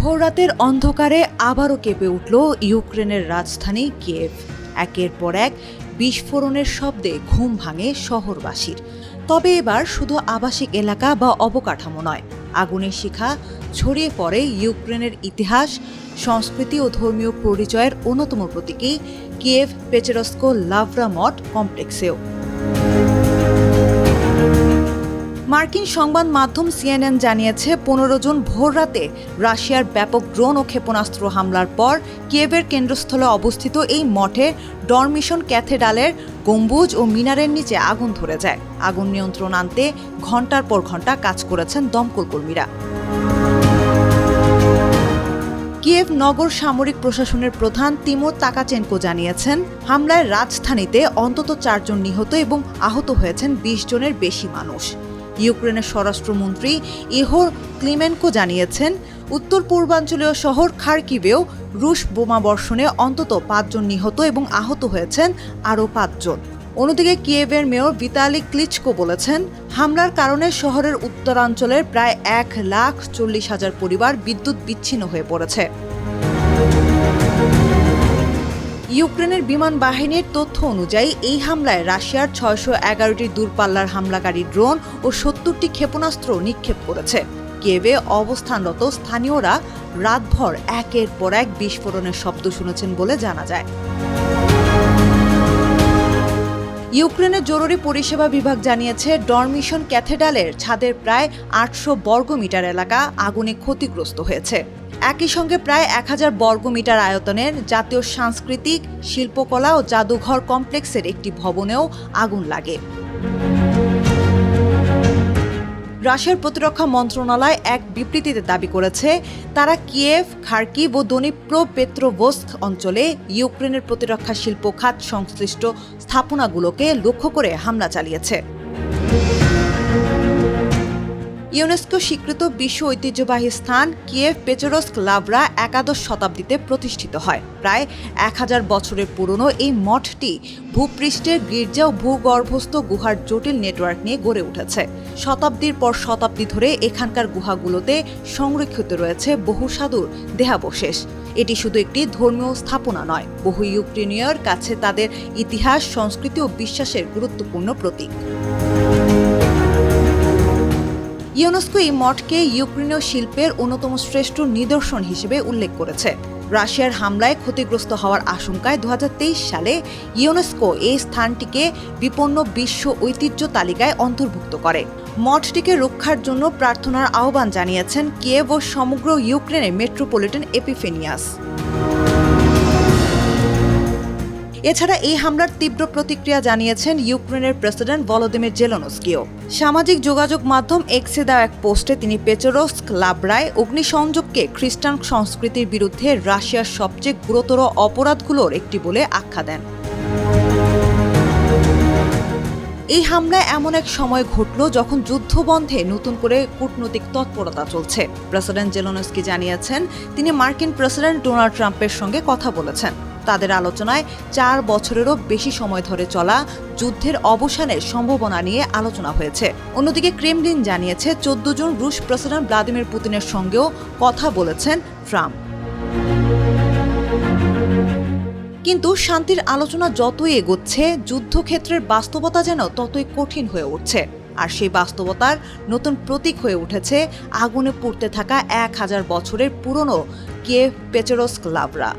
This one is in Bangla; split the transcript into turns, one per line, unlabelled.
ভোররাতের অন্ধকারে আবারও কেঁপে উঠল ইউক্রেনের রাজধানী কিয়েভ। একের পর এক বিস্ফোরণের শব্দে ঘুম ভাঙে শহরবাসীর। তবে এবার শুধু আবাসিক এলাকা বা অবকাঠামো নয়, আগুনের শিখা ছড়িয়ে পড়ে ইউক্রেনের ইতিহাস, সংস্কৃতি ও ধর্মীয় পরিচয়ের অন্যতম প্রতীকী কিয়েভ পেচেরস্কো লাভরা মঠ কমপ্লেক্সেও। মার্কিন সংবাদ মাধ্যম সিএনএন জানিয়েছে 15 জুন ভোররাতে রাশিয়ার ব্যাপক ড্রোন ও ক্ষেপণাস্ত্র হামলার পর কিয়েভের কেন্দ্রস্থলে অবস্থিত এই মঠের ডরমিশন ক্যাথেড্রালের গম্বুজ ও মিনারের নিচে আগুন ধরে যায়। আগুন নিয়ন্ত্রণ আনতে ঘণ্টার পর ঘণ্টা কাজ করেছেন দমকল কর্মীরা। কিয়েভ নগর সামরিক প্রশাসনের প্রধান তিমোর তাকাচেনকো জানিয়েছেন, হামলায় রাজধানীতে অন্তত 4 জন নিহত এবং আহত হয়েছেন 20 জনের বেশি মানুষ। ইউক্রেনের স্বরাষ্ট্রমন্ত্রী ইহোর ক্লিমেনকো জানিয়েছেন, উত্তর পূর্বাঞ্চলীয় শহর খার্কিভেও রুশ বোমাবর্ষণে অন্তত 5 জন নিহত এবং আহত হয়েছেন আরও 5 জন। অন্যদিকে কিয়েভের মেয়র ভিতালি ক্লিচকো বলেছেন, হামলার কারণে শহরের উত্তরাঞ্চলের প্রায় 1,40,000 পরিবার বিদ্যুৎ বিচ্ছিন্ন হয়ে পড়েছে। ইউক্রেনের বিমান বাহিনীর তথ্য অনুযায়ী এই হামলায় রাশিয়ার 611টি দূরপাল্লার হামলাকারী ড্রোন ও 70টি ক্ষেপণাস্ত্র নিক্ষেপ করেছে। কিয়েভে অবস্থানরত স্থানীয়রা রাতভর একের পর এক বিস্ফোরণের শব্দ শুনেছেন বলে জানা যায়। ইউক্রেনের জরুরি পরিষেবা বিভাগ জানিয়েছে, ডরমিশন ক্যাথেড্রালের ছাদের প্রায় 800 বর্গমিটার এলাকা আগুনে ক্ষতিগ্রস্ত হয়েছে। একই সঙ্গে প্রায় 1000 বর্গমিটার আয়তনের জাতীয় সাংস্কৃতিক, শিল্পকলা ও জাদুঘর কমপ্লেক্সের একটি ভবনেও আগুন লাগে। রাশিয়ার প্রতিরক্ষা মন্ত্রণালয় এক বিবৃতিতে দাবি করেছে, তারা কিয়েভ, খার্কিভ ও দনিপ্রোপেত্রোভস্ক অঞ্চলে ইউক্রেনের প্রতিরক্ষা শিল্প খাত সংশ্লিষ্ট স্থাপনাগুলোকে লক্ষ্য করে হামলা চালিয়েছে। ইউনেস্কো স্বীকৃত বিশ্ব ঐতিহ্যবাহী স্থান কিয়েভ পেচেরস্ক লাভরা 11শ শতাব্দীতে প্রতিষ্ঠিত হয়। প্রায় 1000 বছরের পুরনো এই মঠটি ভূপৃষ্ঠের গির্জা ও ভূগর্ভস্থ গুহার জটিল নেটওয়ার্ক নিয়ে গড়ে উঠেছে। শতাব্দীর পর শতাব্দী ধরে এখানকার গুহাগুলোতে সংরক্ষিত রয়েছে বহু সাধুর দেহাবশেষ। এটি শুধু একটি ধর্মীয় স্থাপনা নয়, বহু ইউক্রেনীয়র কাছে তাদের ইতিহাস, সংস্কৃতি ও বিশ্বাসের গুরুত্বপূর্ণ প্রতীক। ইউনেস্কো এই মঠকে ইউক্রেনীয় শিল্পের অন্যতম শ্রেষ্ঠ নিদর্শন হিসেবে উল্লেখ করেছে। রাশিয়ার হামলায় ক্ষতিগ্রস্ত হওয়ার আশঙ্কায় 2023 সালে ইউনেস্কো এই স্থানটিকে বিপন্ন বিশ্ব ঐতিহ্য তালিকায় অন্তর্ভুক্ত করে। মঠটিকে রক্ষার জন্য প্রার্থনার আহ্বান জানিয়েছেন কিয়েভ ও সমগ্র ইউক্রেনের মেট্রোপলিটন এপিফেনিয়াস। এছাড়া এই হামলার তীব্র প্রতিক্রিয়া জানিয়েছেন ইউক্রেনের প্রেসিডেন্ট ভলোদিমির জেলেনস্কিও। সামাজিক যোগাযোগ মাধ্যম এক্সে দেওয়া এক পোস্টে তিনি পেচেরস্ক লাভরায় অগ্নিসংযোগকে খ্রিস্টান সংস্কৃতির বিরুদ্ধে রাশিয়ার সবচেয়ে গুরুতর অপরাধগুলোর একটি বলে আখ্যা দেন। এই হামলায় এমন এক সময় ঘটল যখন যুদ্ধবন্ধে নতুন করে কূটনৈতিক তৎপরতা চলছে। প্রেসিডেন্ট জেলেনস্কি জানিয়েছেন, তিনি মার্কিন প্রেসিডেন্ট ডোনাল্ড ট্রাম্পের সঙ্গে কথা বলেছেন। তাদের আলোচনায় 4 বছরেরও বেশি সময় ধরে চলা যুদ্ধের অবসানের সম্ভাবনা নিয়ে আলোচনা হয়েছে। অন্যদিকে ক্রেমলিন জানিয়েছে, 14 জুন রুশ প্রেসিডেন্ট ভ্লাদিমির পুতিনের সঙ্গেও কথা বলেছেন ট্রাম্প। কিন্তু শান্তির আলোচনা যতই এগোচ্ছে, যুদ্ধক্ষেত্রের বাস্তবতা যেন ততই কঠিন হয়ে উঠছে। আর সেই বাস্তবতার নতুন প্রতীক হয়ে উঠেছে আগুনে পুড়তে থাকা 1000 বছরের পুরনো কিয়েভ পেচেরস্ক লাভরা।